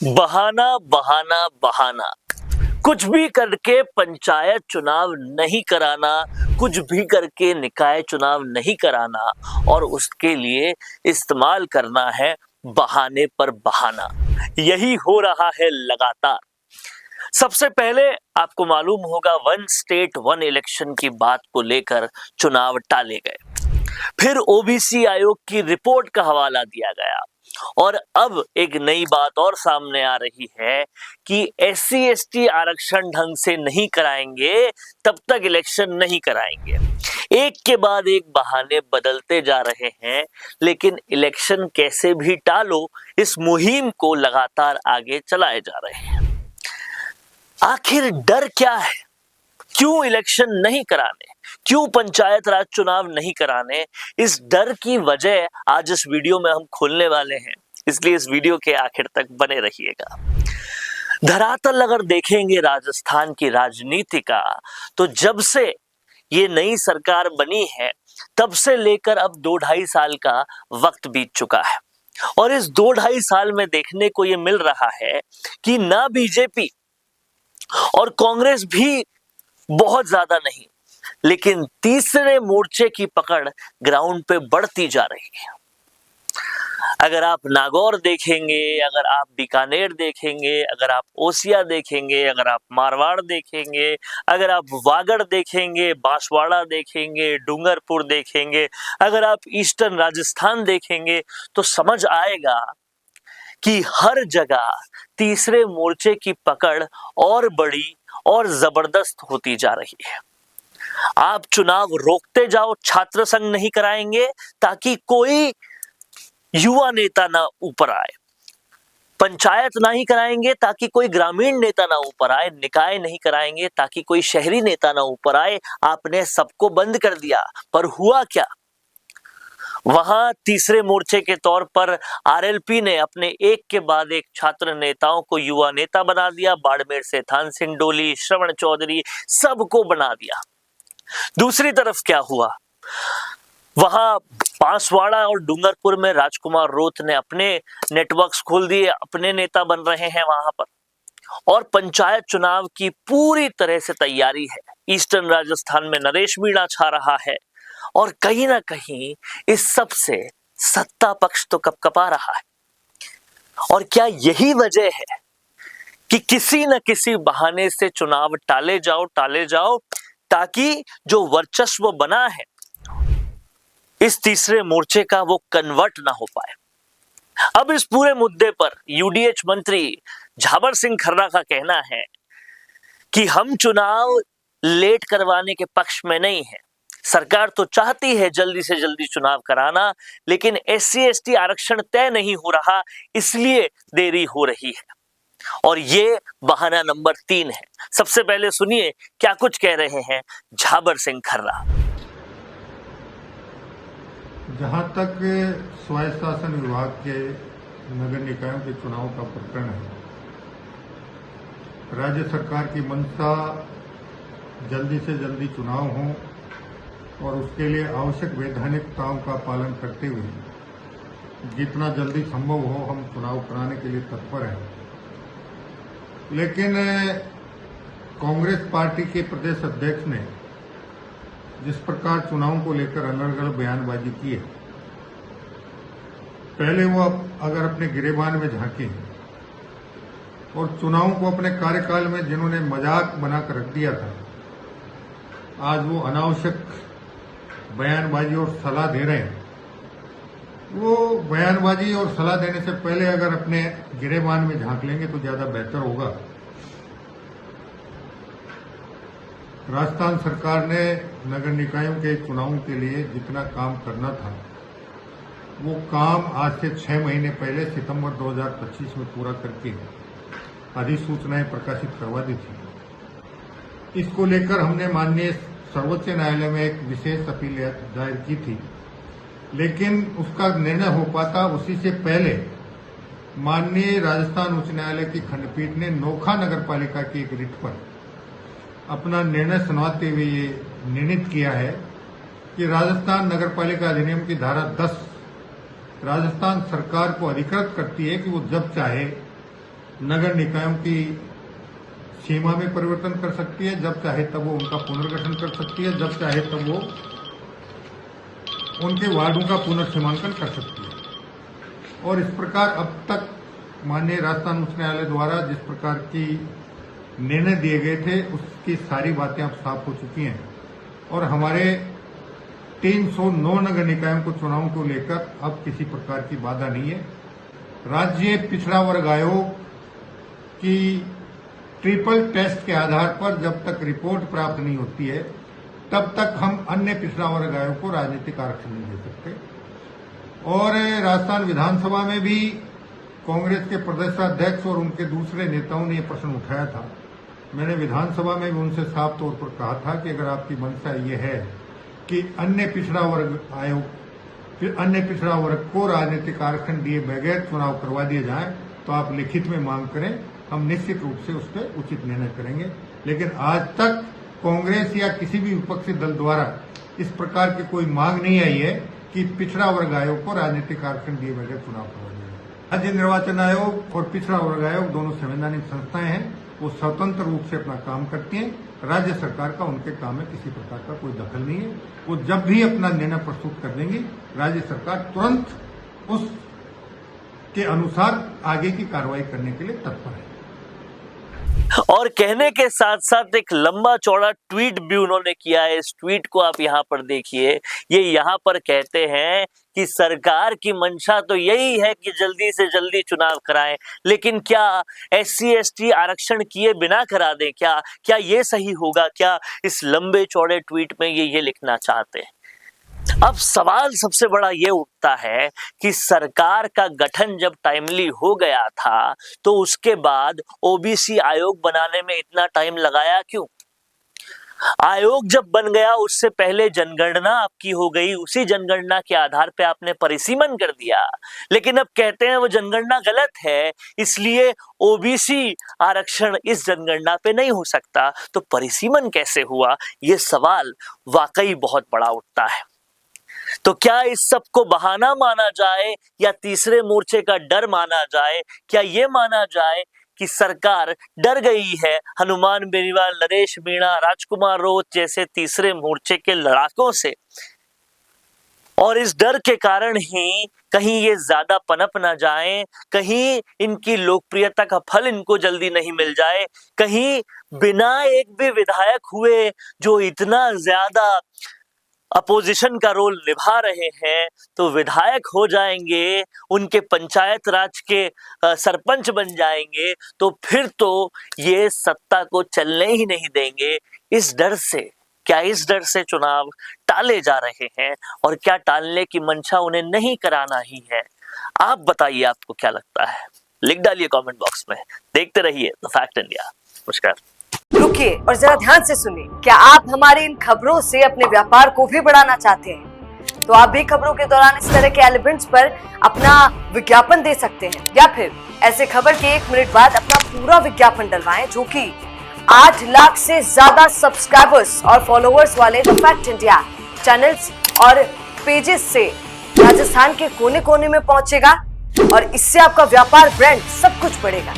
बहाना बहाना बहाना। कुछ भी करके पंचायत चुनाव नहीं कराना, कुछ भी करके निकाय चुनाव नहीं कराना और उसके लिए इस्तेमाल करना है बहाने पर बहाना। यही हो रहा है लगातार। सबसे पहले आपको मालूम होगा वन स्टेट वन इलेक्शन की बात को लेकर चुनाव टाले गए। फिर ओबीसी आयोग की रिपोर्ट का हवाला दिया गया और अब एक नई बात और सामने आ रही है कि एससी एसटी आरक्षण ढंग से नहीं कराएंगे तब तक इलेक्शन नहीं कराएंगे। एक के बाद एक बहाने बदलते जा रहे हैं, लेकिन इलेक्शन कैसे भी टालो इस मुहिम को लगातार आगे चलाए जा रहे हैं। आखिर डर क्या है? क्यों इलेक्शन नहीं कराने, क्यों पंचायत राज चुनाव नहीं कराने? इस डर की वजह आज इस वीडियो में हम खोलने वाले हैं, इसलिए इस वीडियो के आखिर तक बने रहिएगा। धरातल अगर देखेंगे राजस्थान की राजनीति का, तो जब से ये नई सरकार बनी है तब से लेकर अब 2-2.5 साल का वक्त बीत चुका है और इस 2-2.5 साल में देखने को ये मिल रहा है कि ना बीजेपी और कांग्रेस भी बहुत ज्यादा नहीं, लेकिन तीसरे मोर्चे की पकड़ ग्राउंड पे बढ़ती जा रही है। अगर आप नागौर देखेंगे, अगर आप बीकानेर देखेंगे, अगर आप ओसिया देखेंगे, अगर आप मारवाड़ देखेंगे, अगर आप वागड़ देखेंगे, बांसवाड़ा देखेंगे, डूंगरपुर देखेंगे, अगर आप ईस्टर्न राजस्थान देखेंगे, तो समझ आएगा कि हर जगह तीसरे मोर्चे की पकड़ और बड़ी और जबरदस्त होती जा रही है। आप चुनाव रोकते जाओ, छात्र संघ नहीं कराएंगे ताकि कोई युवा नेता ना ऊपर आए, पंचायत नहीं कराएंगे ताकि कोई ग्रामीण नेता ना ऊपर आए, निकाय नहीं कराएंगे ताकि कोई शहरी नेता ना ऊपर आए। आपने सबको बंद कर दिया, पर हुआ क्या? वहां तीसरे मोर्चे के तौर पर आरएलपी ने अपने एक के बाद एक छात्र नेताओं को युवा नेता बना दिया। बाड़मेर से थान सिंह डोली, श्रवण चौधरी, सबको बना दिया। दूसरी तरफ क्या हुआ? वहां बांसवाड़ा और डूंगरपुर में राजकुमार रोत ने अपने नेटवर्क्स खोल दिए, अपने नेता बन रहे हैं वहां पर और पंचायत चुनाव की पूरी तरह से तैयारी है। ईस्टर्न राजस्थान में नरेश मीणा छा रहा है और कहीं ना कहीं इस सब से सत्ता पक्ष तो कपकपा रहा है। और क्या यही वजह है कि किसी न किसी बहाने से चुनाव टाले जाओ ताकि जो वर्चस्व बना है इस तीसरे मोर्चे का वो कन्वर्ट ना हो पाए? अब इस पूरे मुद्दे पर यूडीएच मंत्री झाबर सिंह खर्रा का कहना है कि हम चुनाव लेट करवाने के पक्ष में नहीं है। सरकार तो चाहती है जल्दी से जल्दी चुनाव कराना, लेकिन एससी एसटी आरक्षण तय नहीं हो रहा, इसलिए देरी हो रही है। और ये बहाना नंबर 3 है। सबसे पहले सुनिए क्या कुछ कह रहे हैं झाबर सिंह खर्रा। जहां तक स्वायत्त शासन विभाग के नगर निकायों के चुनाव का प्रकरण है, राज्य सरकार की मंशा जल्दी से जल्दी चुनाव हो और उसके लिए आवश्यक वैधानिकताओं का पालन करते हुए जितना जल्दी संभव हो हम चुनाव कराने के लिए तत्पर हैं। लेकिन कांग्रेस पार्टी के प्रदेश अध्यक्ष ने जिस प्रकार चुनाव को लेकर अलग अलग बयानबाजी की है, पहले वो अगर अपने गिरेबान में झांके और चुनाव को अपने कार्यकाल में जिन्होंने मजाक बनाकर रख दिया था, आज वो अनावश्यक बयानबाजी और सलाह दे रहे हैं। वो बयानबाजी और सलाह देने से पहले अगर अपने गिरेबान में झांक लेंगे तो ज्यादा बेहतर होगा। राजस्थान सरकार ने नगर निकायों के चुनावों के लिए जितना काम करना था वो काम आज से 6 महीने पहले सितंबर 2025 में पूरा करके अधिसूचनाएं प्रकाशित करवा दी थी। इसको लेकर हमने माननीय सर्वोच्च न्यायालय में एक विशेष अपील दायर की थी, लेकिन उसका निर्णय हो पाता उसी से पहले माननीय राजस्थान उच्च न्यायालय की खंडपीठ ने नोखा नगर पालिका की एक रिट पर अपना निर्णय सुनाते हुए ये निर्णित किया है कि राजस्थान नगर पालिका अधिनियम की धारा 10 राजस्थान सरकार को अधिकृत करती है कि वो जब चाहे नगर निकायों की सीमा में परिवर्तन कर सकती है, जब चाहे तब वो उनका पुनर्गठन कर सकती है, जब चाहे तब वो उनके वार्डों का पुनर्सीमांकन कर सकती है। और इस प्रकार अब तक माननीय राजस्थान उच्च न्यायालय द्वारा जिस प्रकार की निर्णय दिए गए थे उसकी सारी बातें अब साफ हो चुकी हैं और हमारे 309 नगर निकायों को चुनाव को लेकर अब किसी प्रकार की बाधा नहीं है। राज्य पिछड़ा वर्ग आयोग की ट्रिपल टेस्ट के आधार पर जब तक रिपोर्ट प्राप्त नहीं होती है तब तक हम अन्य पिछड़ा वर्ग आयोग को राजनीतिक आरक्षण नहीं दे सकते। और राजस्थान विधानसभा में भी कांग्रेस के प्रदेशाध्यक्ष और उनके दूसरे नेताओं ने यह प्रश्न उठाया था। मैंने विधानसभा में भी उनसे साफ तौर पर कहा था कि अगर आपकी मंशा ये है कि अन्य पिछड़ा वर्ग को राजनीतिक आरक्षण दिए बगैर चुनाव करवा दिए जाए तो आप लिखित में मांग करें, हम निश्चित रूप से उस पर उचित निर्णय करेंगे। लेकिन आज तक कांग्रेस या किसी भी विपक्षी दल द्वारा इस प्रकार की कोई मांग नहीं आई है कि पिछड़ा वर्ग आयोग को राजनीतिक आरक्षण दिए बगैर चुनाव करवा दिया जाए। राज्य निर्वाचन आयोग और पिछड़ा वर्ग आयोग दोनों संवैधानिक संस्थाएं हैं, वो स्वतंत्र रूप से अपना काम करती हैं। राज्य सरकार का उनके काम में किसी प्रकार का कोई दखल नहीं है। वो जब भी अपना निर्णय प्रस्तुत कर देंगी, राज्य सरकार तुरंत उसके अनुसार आगे की कार्रवाई करने के लिए तत्पर है। और कहने के साथ साथ एक लंबा चौड़ा ट्वीट भी उन्होंने किया है। इस ट्वीट को आप यहाँ पर देखिए। ये यहाँ पर कहते हैं कि सरकार की मंशा तो यही है कि जल्दी से जल्दी चुनाव कराएं, लेकिन क्या SC ST आरक्षण किए बिना करा दें? क्या ये सही होगा? क्या इस लंबे चौड़े ट्वीट में ये लिखना चाहते हैं? अब सवाल सबसे बड़ा ये उठता है कि सरकार का गठन जब टाइमली हो गया था तो उसके बाद OBC आयोग बनाने में इतना टाइम लगाया क्यों? आयोग जब बन गया उससे पहले जनगणना आपकी हो गई, उसी जनगणना के आधार पे आपने परिसीमन कर दिया। लेकिन अब कहते हैं वो जनगणना गलत है, इसलिए OBC आरक्षण इस जनगणना पे नहीं हो सकता। तो परिसीमन कैसे हुआ? ये सवाल वाकई बहुत बड़ा उठता है। तो क्या इस सब को बहाना माना जाए या तीसरे मोर्चे का डर माना जाए? क्या ये माना जाए कि सरकार डर गई है हनुमान बेनीवाल, नरेश मीणा, राजकुमार रोत जैसे तीसरे मोर्चे के लड़ाकों से, और इस डर के कारण ही कहीं ये ज्यादा पनप ना जाए, कहीं इनकी लोकप्रियता का फल इनको जल्दी नहीं मिल जाए, कहीं बिना एक भी विधायक हुए जो इतना ज्यादा अपोजिशन का रोल निभा रहे हैं तो विधायक हो जाएंगे, उनके पंचायत राज के सरपंच बन जाएंगे, तो फिर तो ये सत्ता को चलने ही नहीं देंगे। इस डर से, क्या इस डर से चुनाव टाले जा रहे हैं? और क्या टालने की मंशा उन्हें नहीं कराना ही है? आप बताइए, आपको क्या लगता है? लिख डालिए कमेंट बॉक्स में। देखते रहिए द फैक्ट इंडिया। नमस्कार। रुकिए और जरा ध्यान से सुनिए। क्या आप हमारी इन खबरों से अपने व्यापार को भी बढ़ाना चाहते हैं? तो आप भी खबरों के दौरान इस तरह के एलिमेंट्स पर अपना विज्ञापन दे सकते हैं, या फिर ऐसे खबर के 1 मिनट बाद अपना पूरा विज्ञापन डलवाएं, जो कि 8 लाख से ज्यादा सब्सक्राइबर्स और फॉलोअर्स वाले द फैक्ट इंडिया चैनल्स और पेजेस से राजस्थान के कोने कोने में पहुंचेगा। और इससे आपका व्यापार, ब्रांड सब कुछ बढ़ेगा।